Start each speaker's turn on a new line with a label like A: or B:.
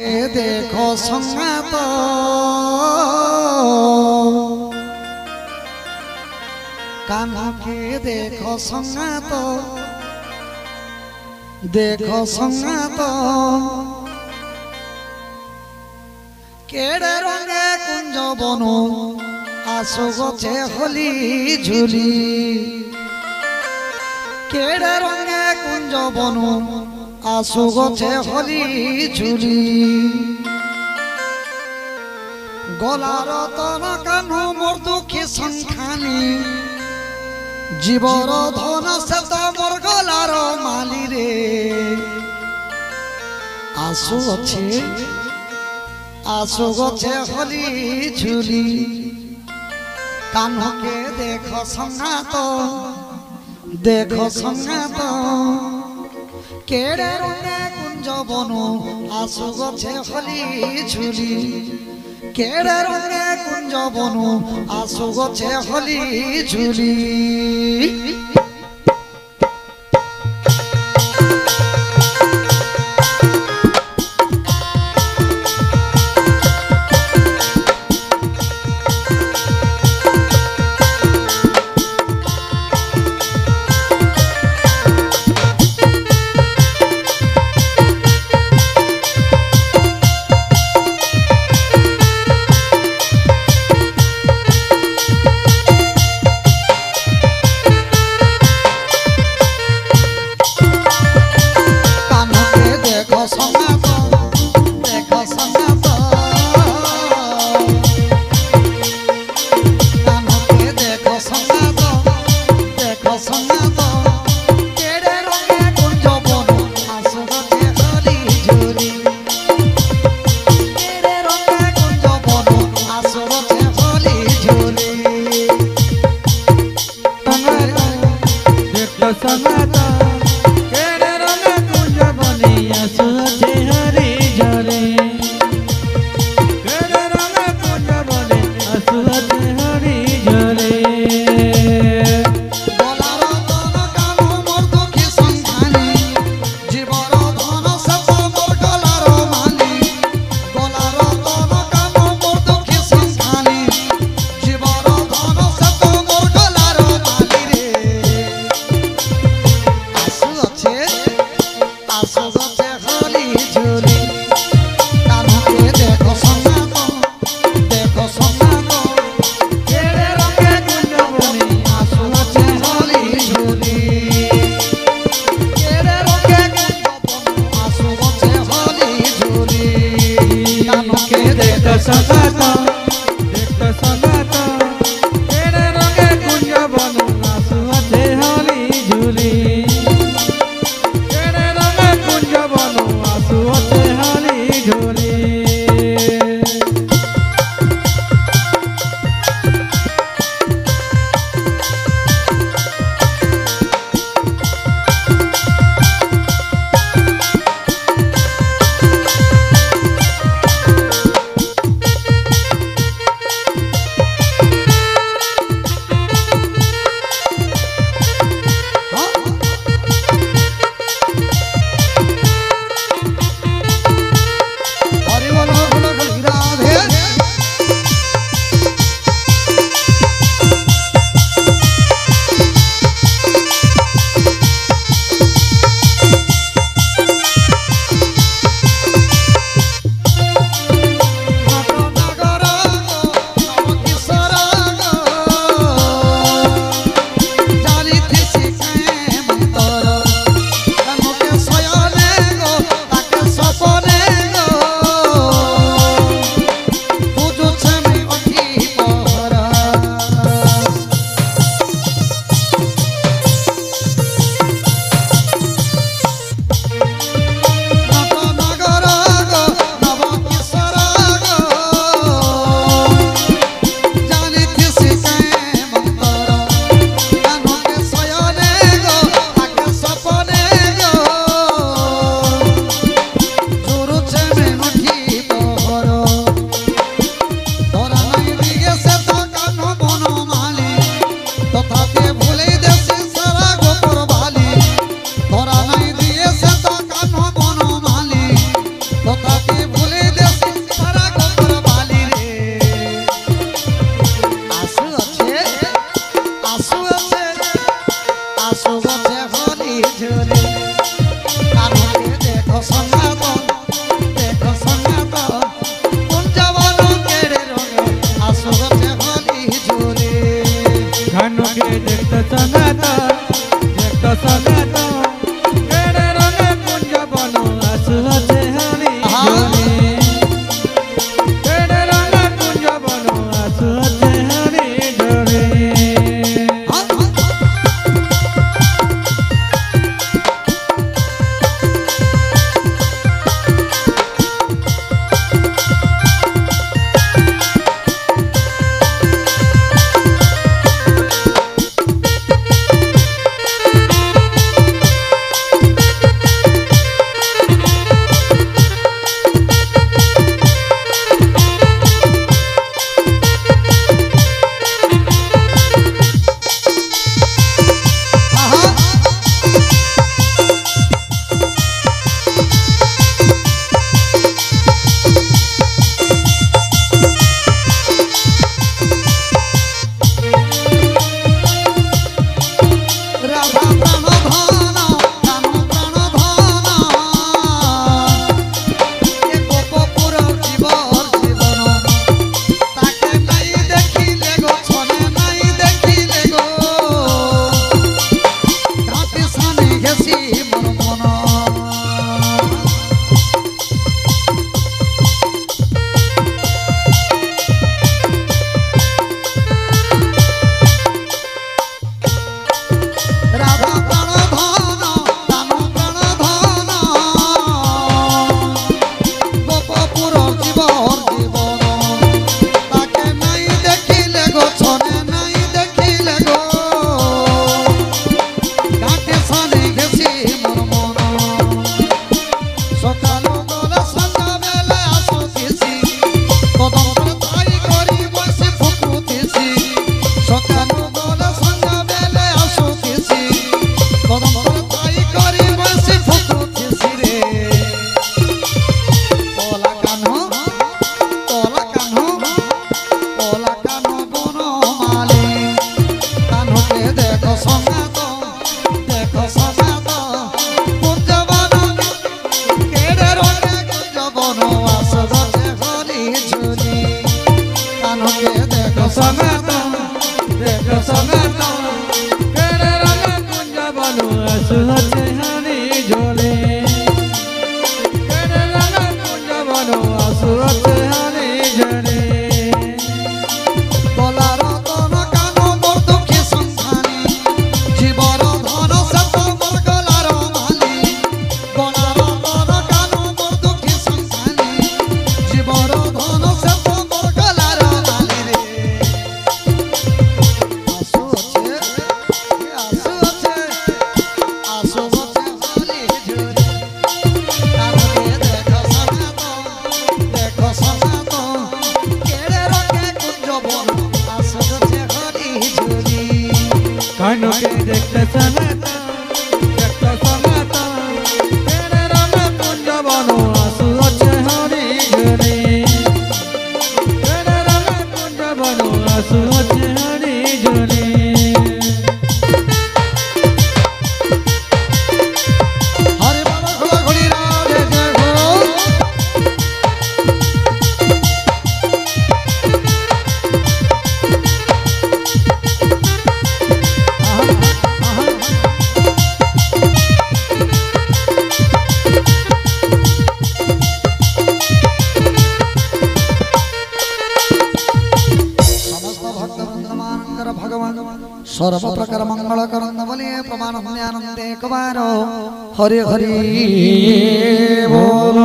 A: देखो संगत कान्हा के देखो संगत देखो संगत केड़े रंगे कुंज बनो आसो गछे हली झुली केड़े रंगे कुंज बनो आसो गछे हली झुली गलार तना कान्हु मोर दुखी संखानी जीवर धन से तो मोर गलार माली रे आसो गछे हली झुली कान्हा के देखो संगात देखो संगात केड़े रंगे कुंज बनो आसो गछे हली झुली केड़े रंगे कुंज बनो आसो गछे हली झुली বিবর জীবন তাকে নাই দেখিলে গো ছনে নাই দেখিলে গো ঘাটে সানে গেছি মোর মন সকাল গলা সন্ধ্যা বেলা আসতেছি কদম করে তাই করি বসে ফুকুতেছি সকাল গলা সন্ধ্যা বেলা আসতেছি কদম করে তাই করি বসে ফুকুতেছি রে তোলা কানো বনমালী কানোকে দেখো সঙ্গাত কুঞ্জবন কেড়ে রঙে কুঞ্জবন আসগছে হরি ঝুলি কানোকে দেখো সঙ্গাত
B: কেড়ে রঙে কুঞ্জবন আসগছে হরি ঝুলি কেড়ে রঙে কুঞ্জবন আসগছে হরি ঝুলি
A: গলার তন কানো মোর দুঃখী সন্ধানী জীবর ধন শত মোর গলার মালি গলার তন কানো মোর দুঃখী সন্ধানী জীবর ধন শত মোর গলার মালি রে আসু আছে হলি ঝুলি কানকে দেখো সঙ্গাত কেড়ে রঙে কুঞ্জবন আসগছে হরি ঝুলি
B: কানোকে দেখতে সঙ্গাত কেড়ে রঙে কুঞ্জবন আসগছে হরি ঝুলি কেড়ে রঙে কুঞ্জবন আসগছে হরি ঝুলি
A: হরে বাবা ঘোড়া ঘোড়ি রাধে জয় ঘোষ समस्त भक्तवृंद मानकर भगवान सर्व प्रकार मंगल करन बोले प्रमाण आनंदे कबारो हरि हरि बोल।